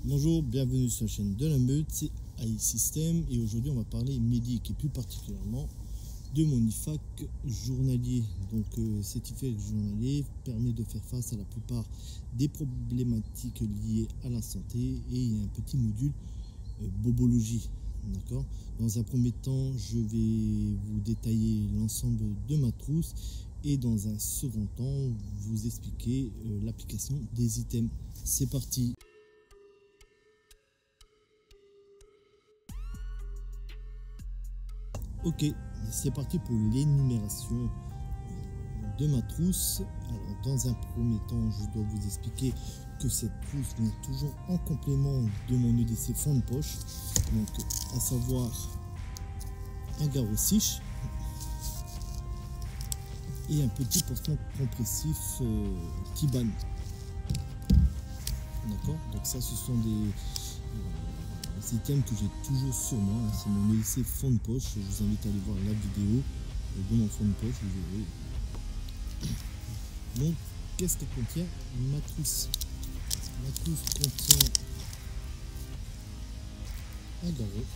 Bonjour, bienvenue sur la chaîne de la Meute, c'est AI System et aujourd'hui on va parler médic et plus particulièrement de mon IFAK journalier. Donc cet IFAK journalier permet de faire face à la plupart des problématiques liées à la santé et il y a un petit module bobologie. D'accord. Dans un premier temps, je vais vous détailler l'ensemble de ma trousse et dans un second temps, vous expliquer l'application des items. C'est parti. Ok, c'est parti pour l'énumération de ma trousse. Alors, dans un premier temps, je dois vous expliquer que cette trousse vient toujours en complément de mon EDC fond de poche. Donc, à savoir un garrot sèche et un petit pansement compressif Tiban. D'accord. Donc ça, ce sont des items que j'ai toujours sur moi. C'est mon EDC fond de poche. Je vous invite à aller voir la vidéo de mon fond de poche. Vous verrez. Donc, qu'est-ce que contient ma trousse? Ma trousse contient un garrot,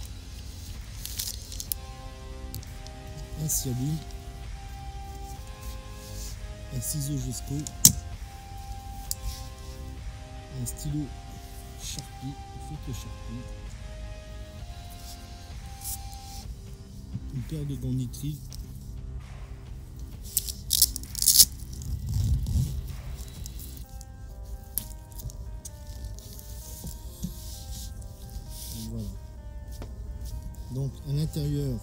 un scialine, un ciseau Gesco, un stylo Sharpie, feutre Sharpie, une paire de gants nitril, voilà. Donc à l'intérieur,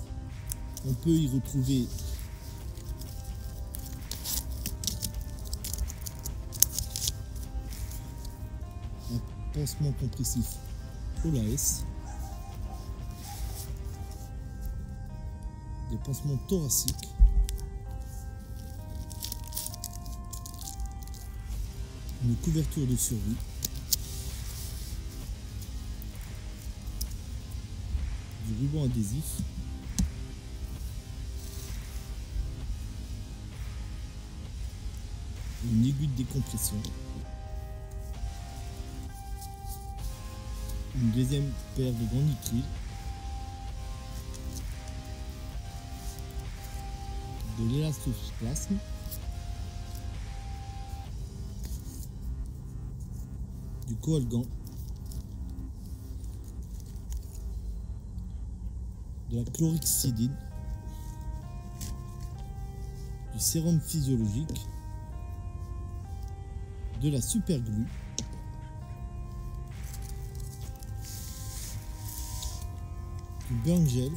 on peut y retrouver un pansement compressif Olaes, des pansements thoraciques, une couverture de survie, du ruban adhésif, une aiguille de décompression, une deuxième paire de gants nitril, de l'élastoplasme, du coalgant, de la chlorhexidine, du sérum physiologique, de la super glue, du burn gel,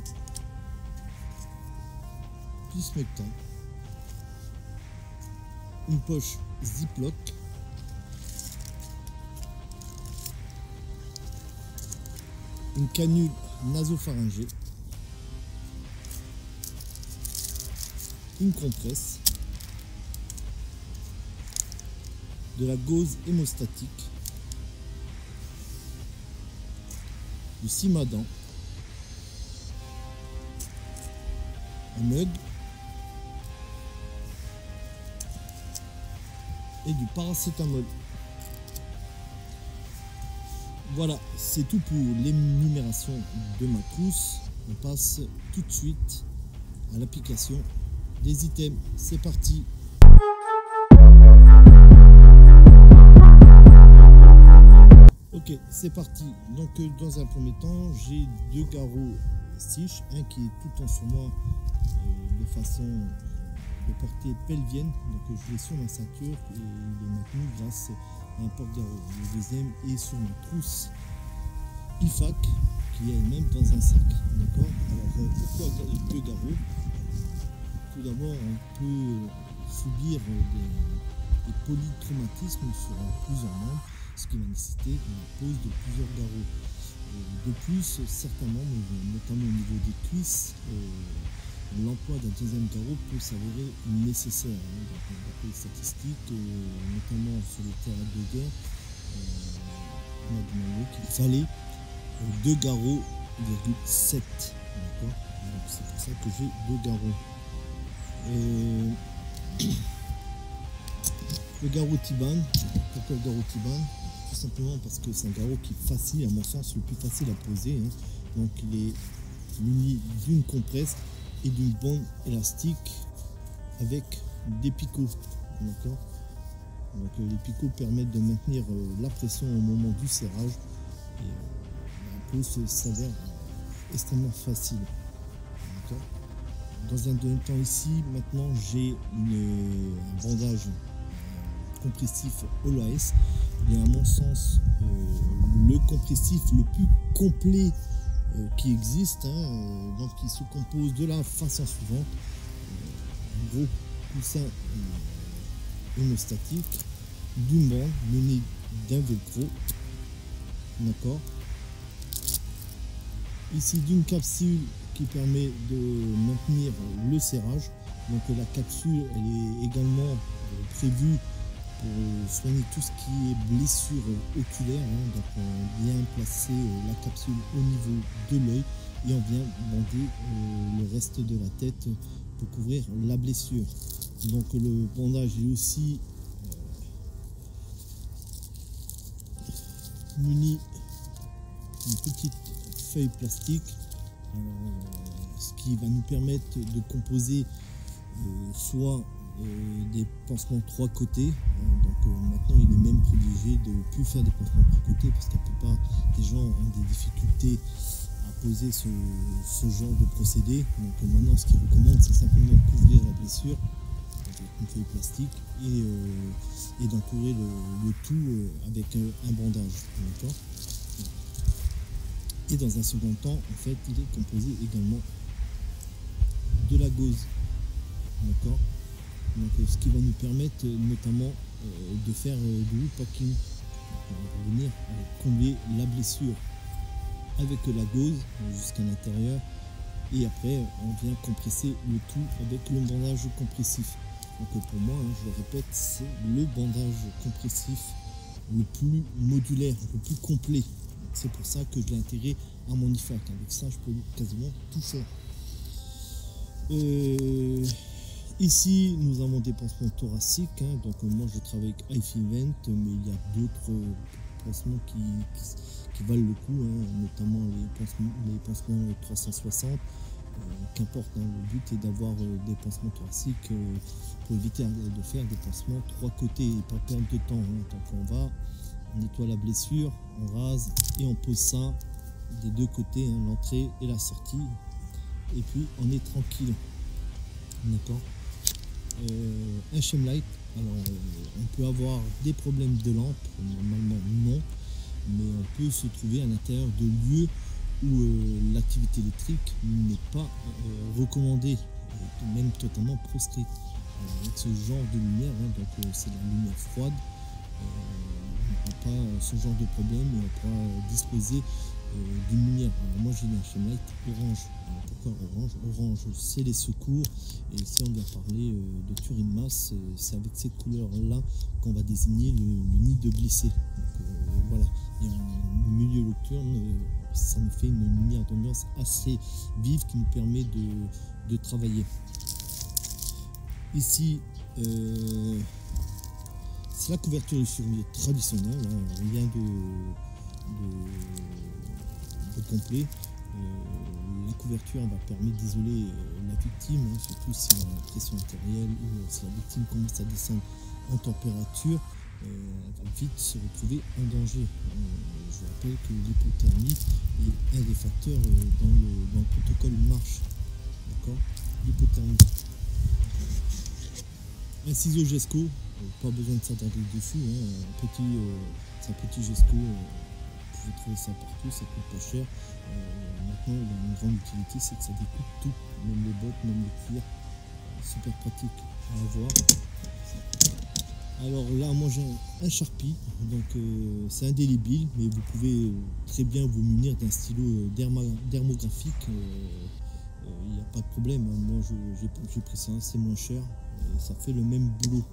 du smectant, une poche Ziploc, une canule nasopharyngée, une compresse, de la gauze hémostatique, du Simadan, un mug et du paracétamol. Voilà, c'est tout pour l'énumération de ma trousse. On passe tout de suite à l'application des items. C'est parti. Ok, c'est parti. Donc dans un premier temps, j'ai deux garrots sèches, un qui est tout le temps sur moi de façon de portée pelvienne, donc je l'ai sur ma ceinture et il est maintenu grâce à un porte-garrot. Le deuxième est sur ma trousse IFAK qui est elle-même dans un sac. D'accord. Alors pourquoi deux garrots? Tout d'abord, on peut subir des polytraumatismes sur plusieurs membres, ce qui va nécessiter la pose de plusieurs garrots. De plus, certains membres, notamment au niveau des cuisses, l'emploi d'un deuxième garrot peut s'avérer nécessaire. D'après les statistiques, notamment sur les terrains de guerre, on a demandé qu'il fallait 2 garrots, 7. Donc c'est pour ça que j'ai 2 garrots. Le garrot Tiban, pourquoi le garrot Tiban? simplement parce que c'est un garrot qui est facile, à mon sens, le plus facile à poser. Hein. Donc il est muni d'une compresse et d'une bande élastique avec des picots. D'accord. Donc les picots permettent de maintenir la pression au moment du serrage et la pose s'avère extrêmement facile. Dans un deuxième temps ici, maintenant j'ai un bandage compressif Holo-AS. Il est à mon sens le compressif le plus complet qui existe, hein, donc il se compose de la façon suivante: un gros coussin hémostatique, d'une bande munie d'un velcro, d'accord, ici d'une capsule qui permet de maintenir le serrage. Donc la capsule elle est également prévue pour soigner tout ce qui est blessure oculaire, hein. Donc on vient placer la capsule au niveau de l'œil et on vient bander le reste de la tête pour couvrir la blessure. Donc le bandage est aussi muni d'une petite feuille plastique, ce qui va nous permettre de composer soit des pansements 3 côtés. Donc maintenant il est même privilégié de ne plus faire des pansements 3 côtés parce que la plupart des gens ont des difficultés à poser ce genre de procédé. Donc maintenant ce qu'il recommande c'est simplement couvrir la blessure avec une feuille plastique et d'entourer le tout avec un bandage. Et dans un second temps, en fait, il est composé également de la gauze. D'accord. Donc ce qui va nous permettre notamment de faire du wound packing. On va venir combler la blessure avec la gauze jusqu'à l'intérieur et après on vient compresser le tout avec le bandage compressif. Donc pour moi, hein, je le répète, c'est le bandage compressif le plus modulaire, le plus complet. C'est pour ça que je l'ai intégré à mon IFAK. Avec ça, je peux quasiment tout faire. Ici, nous avons des pansements thoraciques. Hein. Donc moi, je travaille avec iFevent, mais il y a d'autres pansements qui valent le coup, hein, notamment les pansements 360. Qu'importe, hein, le but est d'avoir des pansements thoraciques pour éviter de faire des pansements 3 côtés et pas perdre de temps. Hein. Donc on va, on nettoie la blessure, on rase et on pose ça des 2 côtés, hein, l'entrée et la sortie, et puis on est tranquille. D'accord. Un Shemlight, alors on peut avoir des problèmes de lampe, normalement non, mais on peut se trouver à l'intérieur de lieux où l'activité électrique n'est pas recommandée, même totalement proscrite. Avec ce genre de lumière, hein, donc c'est la lumière froide, on n'aura pas ce genre de problème et on pourra disposer d'une lumière. Alors moi j'ai un Shemlight orange. Alors pourquoi orange? Orange c'est les secours, et si on vient parler de Turing Mass, c'est avec cette couleur là qu'on va désigner le nid de blessés. Donc voilà, et en milieu nocturne, ça nous fait une lumière d'ambiance assez vive qui nous permet de travailler. Ici c'est la couverture de survie traditionnelle, hein, rien de complet. La couverture va permettre d'isoler la victime, hein, surtout si on a une pression artérielle ou si la victime commence à descendre en température, elle va vite se retrouver en danger. Je vous rappelle que l'hypothermie est un des facteurs dans le protocole marche. D'accord. L'hypothermie. Un ciseau Gesco, pas besoin de s'attarder dessus, hein, c'est un petit Gesco, vous pouvez trouver ça partout, ça coûte pas cher. Maintenant, il y a une grande utilité, c'est que ça découpe tout, même les bottes, même le cuir, super pratique à avoir. Alors là, moi j'ai un Sharpie, donc c'est indélébile, mais vous pouvez très bien vous munir d'un stylo dermographique, il n'y a pas de problème, hein. Moi j'ai pris ça, c'est moins cher, et ça fait le même boulot.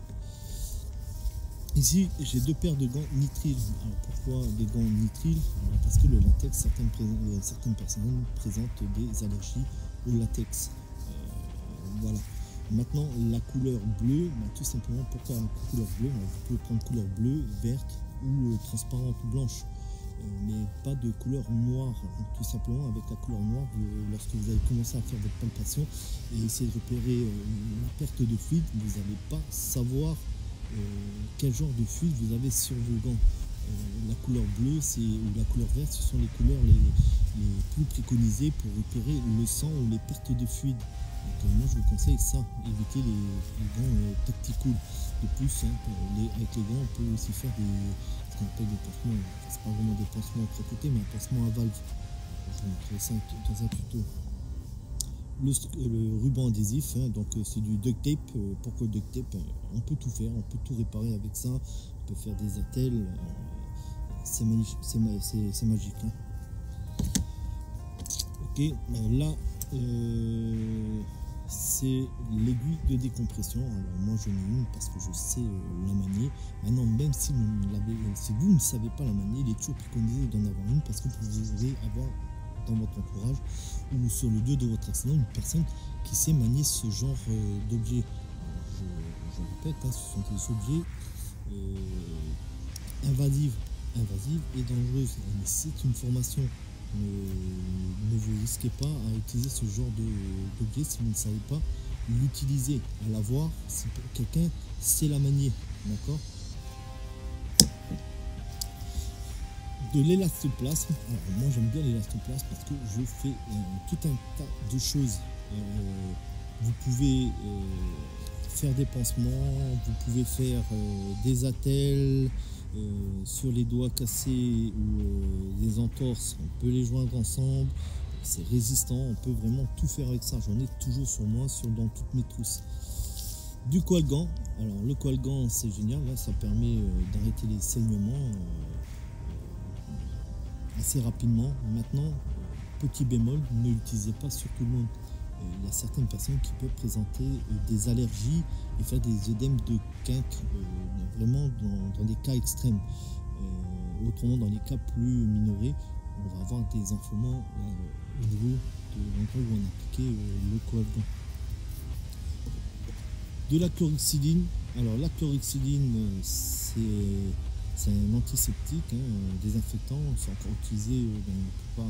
Ici j'ai 2 paires de gants nitriles. Alors pourquoi des gants nitriles? Parce que le latex, certaines personnes présentent des allergies au latex. Voilà. Maintenant la couleur bleue, tout simplement pourquoi la couleur bleue? Vous pouvez prendre couleur bleue, verte ou transparente ou blanche, mais pas de couleur noire, tout simplement. Avec la couleur noire, lorsque vous allez commencer à faire votre palpation et essayer de repérer la perte de fluide, vous n'allez pas savoir quel genre de fluide vous avez sur vos gants. La couleur bleue ou la couleur verte, ce sont les couleurs les plus préconisées pour repérer le sang ou les pertes de fluide. Donc, moi je vous conseille ça, éviter les gants tacticals. De plus, avec les gants, on peut aussi faire ce qu'on appelle des pansements. C'est pas vraiment des pansements à côté, mais un pansement à valve. Je vais vous montrer ça dans un tuto. Le ruban adhésif, donc c'est du duct tape. Pourquoi duct tape? On peut tout faire, on peut tout réparer avec ça. On peut faire des attelles. C'est magique. Ok, là c'est l'aiguille de décompression. Alors moi j'en ai une parce que je sais la manier. Maintenant, même si vous ne savez pas la manier, il est toujours préconisé d'en avoir une, parce que vous allez avoir dans votre entourage ou sur le lieu de votre accident une personne qui sait manier ce genre d'objet. Je répète, ce sont des objets invasives et dangereuses. Mais c'est une formation. Ne vous risquez pas à utiliser ce genre d'objet si vous ne savez pas l'utiliser. À la voir, si quelqu'un sait la manier, d'accord. De l'élastoplasme. Alors moi j'aime bien l'élastoplasme parce que je fais tout un tas de choses. Vous pouvez faire des pansements, vous pouvez faire des attelles sur les doigts cassés ou des entorses. On peut les joindre ensemble, c'est résistant, on peut vraiment tout faire avec ça. J'en ai toujours sur moi, dans toutes mes trousses. Du coalgan. Alors le coalgan c'est génial, là, ça permet d'arrêter les saignements assez rapidement. Maintenant, petit bémol, ne l'utilisez pas sur tout le monde. Il y a certaines personnes qui peuvent présenter des allergies et faire des œdèmes de quinte, vraiment dans des cas extrêmes. Autrement, dans les cas plus minorés, on va avoir des enflements au niveau de l'endroit où on a appliqué le coalgan. De la chlorhexidine. Alors la chlorhexidine, c'est un antiseptique, désinfectant. C'est encore utilisé dans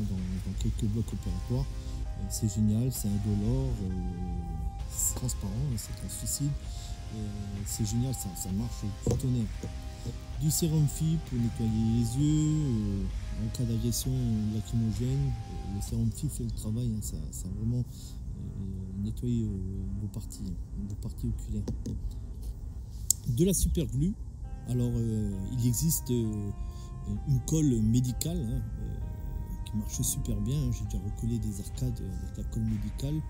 quelques blocs opératoires. C'est génial, c'est indolore, c'est transparent, c'est translucide. C'est génial, ça marche du tonnerre. Du sérum Phi pour nettoyer les yeux. En cas d'agression lacrymogène, le sérum Phi fait le travail. Ça a vraiment nettoyer vos parties oculaires. De la super glue. Alors il existe une colle médicale qui marche super bien. J'ai déjà recollé des arcades avec la colle médicale.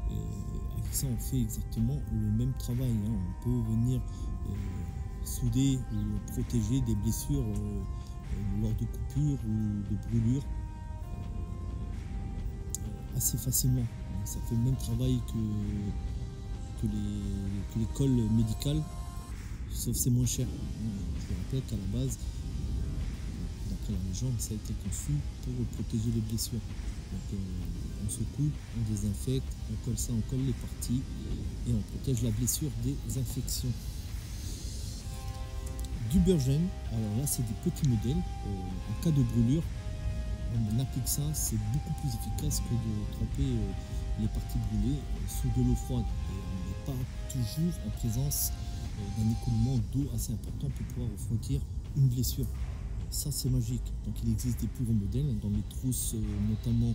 Avec ça on fait exactement le même travail. On peut venir souder ou protéger des blessures lors de coupures ou de brûlures assez facilement. Ça fait le même travail que les colles médicales, sauf c'est moins cher. Je le répète, à la base, d'après la légende, ça a été conçu pour protéger les blessures. Donc on se coupe, on désinfecte, on colle ça, on colle les parties et on protège la blessure des infections. Du Burgen, alors là c'est des petits modèles. En cas de brûlure, on applique ça, c'est beaucoup plus efficace que de tremper les parties brûlées sous de l'eau froide. Et on n'est pas toujours en présence d'un écoulement d'eau assez important pour pouvoir refroidir une blessure. Ça c'est magique. Donc il existe des plus gros modèles dans les trousses, notamment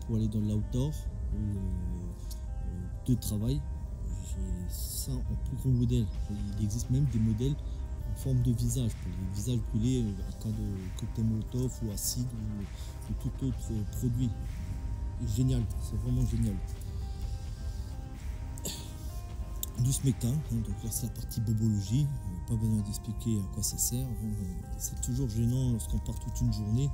pour aller dans l'outdoor de travail. J'ai ça en plus gros modèle. Il existe même des modèles en forme de visage pour les visages brûlés en cas de cocktail Molotov ou acide ou tout autre produit. Génial, c'est vraiment génial. Du smecta, donc là c'est la partie bobologie, pas besoin d'expliquer à quoi ça sert. C'est toujours gênant lorsqu'on part toute une journée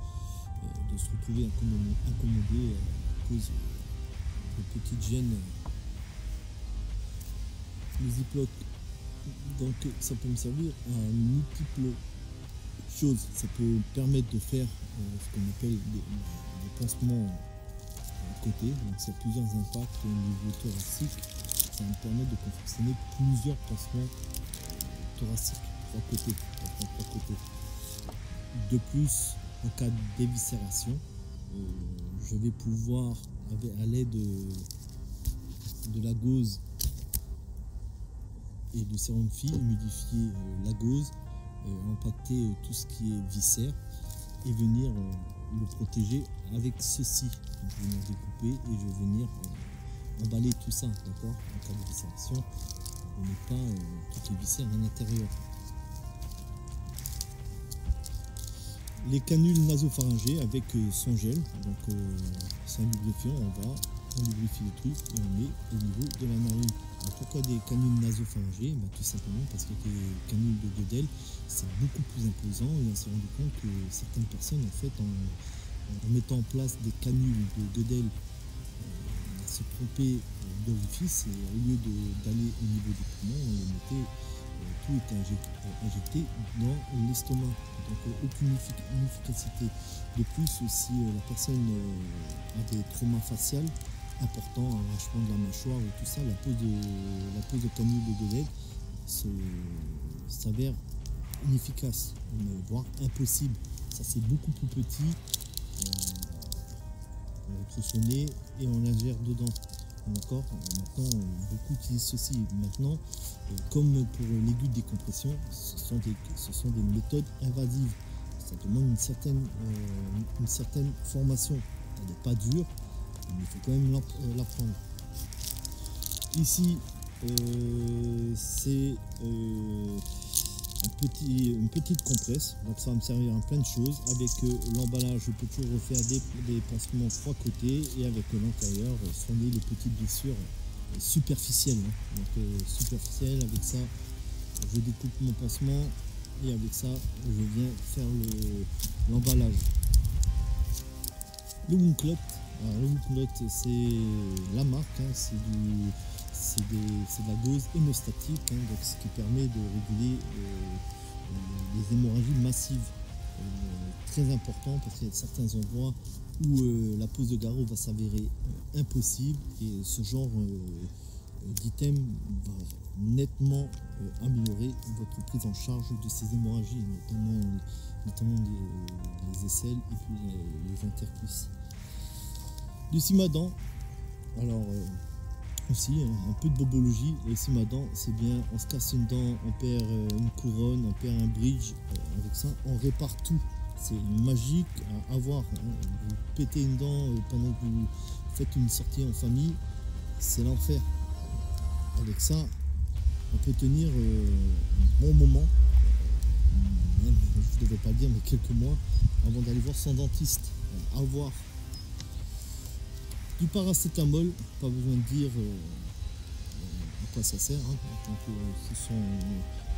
de se retrouver incommodé à cause de petites gênes. Le ziploc, donc ça peut me servir à multiples choses. Ça peut permettre de faire ce qu'on appelle des pansements à côté. Donc s'il y a plusieurs impacts au niveau thoracique, ça va me permettre de confectionner plusieurs pansements thoraciques. 3 côtés. De plus, en cas d'éviscération, je vais pouvoir, à l'aide de la gauze et de sérum phi, humidifier la gauze, impacter tout ce qui est viscère et venir le protéger avec ceci. Donc, je vais venir découper et je vais venir emballer tout ça, d'accord, en cas d'éviscération. On n'est pas toutes les viscères à l'intérieur. Les canules nasopharyngées avec son gel, donc c'est un lubrifiant, on lubrifie le truc et on met au niveau de la narine. Alors pourquoi des canules nasopharyngées? Tout simplement parce que les canules de Gödel, c'est beaucoup plus imposant et on s'est rendu compte que certaines personnes, en fait, en mettant en place des canules de Gödel, se tromper d'orifice et au lieu d'aller au niveau des poumons, on les mettait, tout était injecté dans l'estomac, donc aucune efficacité. De plus, si la personne a des traumas faciales importants, arrachement de la mâchoire et tout ça, la pose de canule de Gödel s'avère inefficace, voire impossible. Ça, c'est beaucoup plus petit. On retrouve son nez et on l'ingère dedans. D'accord. Maintenant, beaucoup utilisent ceci. Maintenant, comme pour l'aiguille de décompression, ce sont des méthodes invasives. Ça demande une certaine formation. Elle n'est pas dure, mais il faut quand même l'apprendre. Ici, c'est une petite compresse, donc ça va me servir à plein de choses. Avec l'emballage, je peux toujours refaire des pansements 3 côtés et avec l'intérieur soigner les petites blessures superficielles. Donc superficielles, avec ça je découpe mon pansement et avec ça je viens faire l'emballage. Le Woundclot, le Woundclot c'est la marque, c'est de la gauze hémostatique, donc ce qui permet de réguler les hémorragies massives. Très important parce qu'il y a certains endroits où la pose de garrot va s'avérer impossible et ce genre d'item va nettement améliorer votre prise en charge de ces hémorragies, notamment les aisselles et puis les intercuisses. Du Simadan, alors aussi un peu de bobologie. Le Simadan, c'est bien, on se casse une dent, on perd une couronne, on perd un bridge, avec ça on répare tout. C'est magique à avoir. Vous pétez une dent pendant que vous faites une sortie en famille, c'est l'enfer. Avec ça, on peut tenir un bon moment, je ne devrais pas dire, mais quelques mois, avant d'aller voir son dentiste. À voir. Du paracétamol, pas besoin de dire à quoi ça sert. Donc, ce sont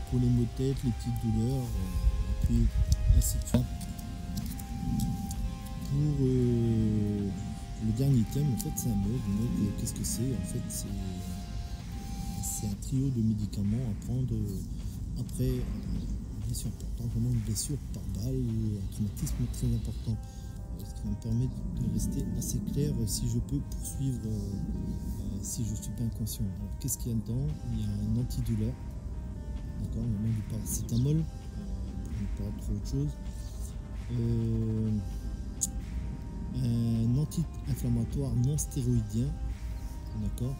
pour les maux de tête, les petites douleurs, et puis ainsi de suite. Pour le dernier item, en fait, c'est un mode. Qu'est-ce que c'est? En fait, c'est un trio de médicaments à prendre après une blessure importante, vraiment une blessure par balle, un traumatisme très important. Ce qui va me permettre de rester assez clair si je peux poursuivre, si je ne suis pas inconscient. Alors, qu'est-ce qu'il y a dedans? Il y a un antidouleur, d'accord, il y a du paracétamol, pas trop autre chose. Un anti-inflammatoire non stéroïdien, d'accord,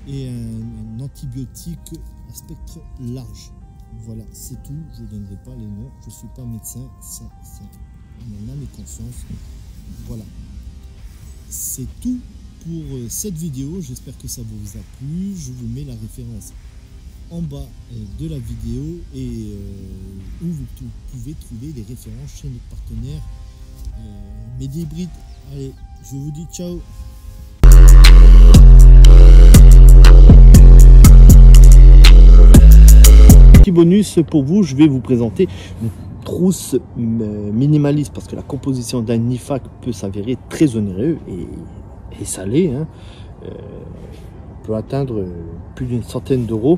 et un antibiotique à spectre large. Voilà, c'est tout. Je ne donnerai pas les noms, je ne suis pas médecin, ça mon âme et conscience. Voilà, c'est tout pour cette vidéo. J'espère que ça vous a plu. Je vous mets la référence en bas de la vidéo et où vous pouvez trouver les références chez notre partenaire Medibride. Allez, je vous dis ciao. Petit bonus pour vous, je vais vous présenter une trousse minimaliste parce que la composition d'un IFAK peut s'avérer très onéreux et salé. On peut atteindre plus d'une centaine d'euros.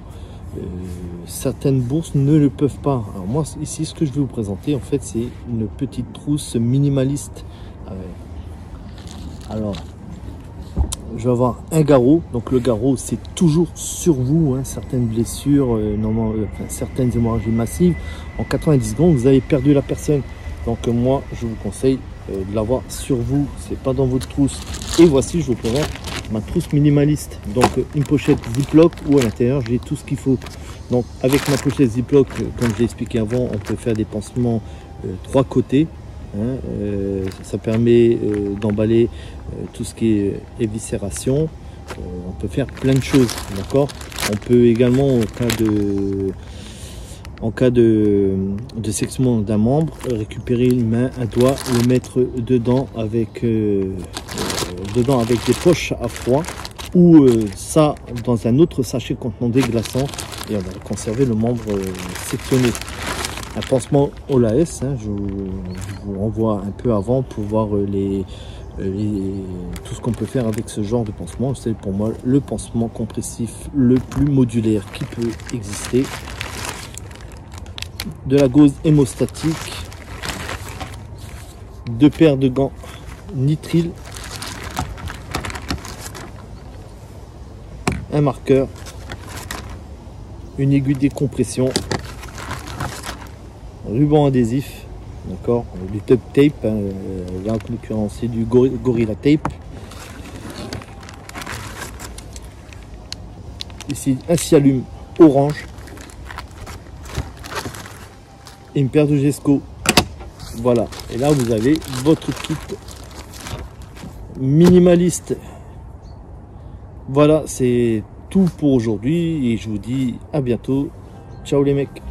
Certaines bourses ne le peuvent pas. Alors moi ici ce que je vais vous présenter en fait c'est une petite trousse minimaliste. Alors je vais avoir un garrot. Donc le garrot, c'est toujours sur vous, hein. Certaines blessures, certaines hémorragies massives, en 90 secondes, vous avez perdu la personne. Donc moi, je vous conseille de l'avoir sur vous, c'est pas dans votre trousse. Et voici, je vous présente ma trousse minimaliste. Donc une pochette Ziploc où à l'intérieur, j'ai tout ce qu'il faut. Donc avec ma pochette Ziploc, comme j'ai expliqué avant, on peut faire des pansements 3 côtés. Hein, ça permet d'emballer tout ce qui est éviscération. On peut faire plein de choses, d'accord. On peut également, en cas de sectionnement d'un membre, récupérer une main, un doigt, le mettre dedans avec des poches à froid, ou ça dans un autre sachet contenant des glaçons, et on va conserver le membre sectionné. Un pansement OLAS, hein, je vous renvoie un peu avant pour voir tout ce qu'on peut faire avec ce genre de pansement. C'est pour moi le pansement compressif le plus modulaire qui peut exister. De la gauze hémostatique, 2 paires de gants nitrile, un marqueur, une aiguille de décompression, ruban adhésif, d'accord, du duct tape, hein, là en l'occurrence c'est du Gorilla Tape. Ici un scialume orange et une paire de Gesco. Voilà, et là vous avez votre kit minimaliste. Voilà, c'est tout pour aujourd'hui et je vous dis à bientôt. Ciao les mecs.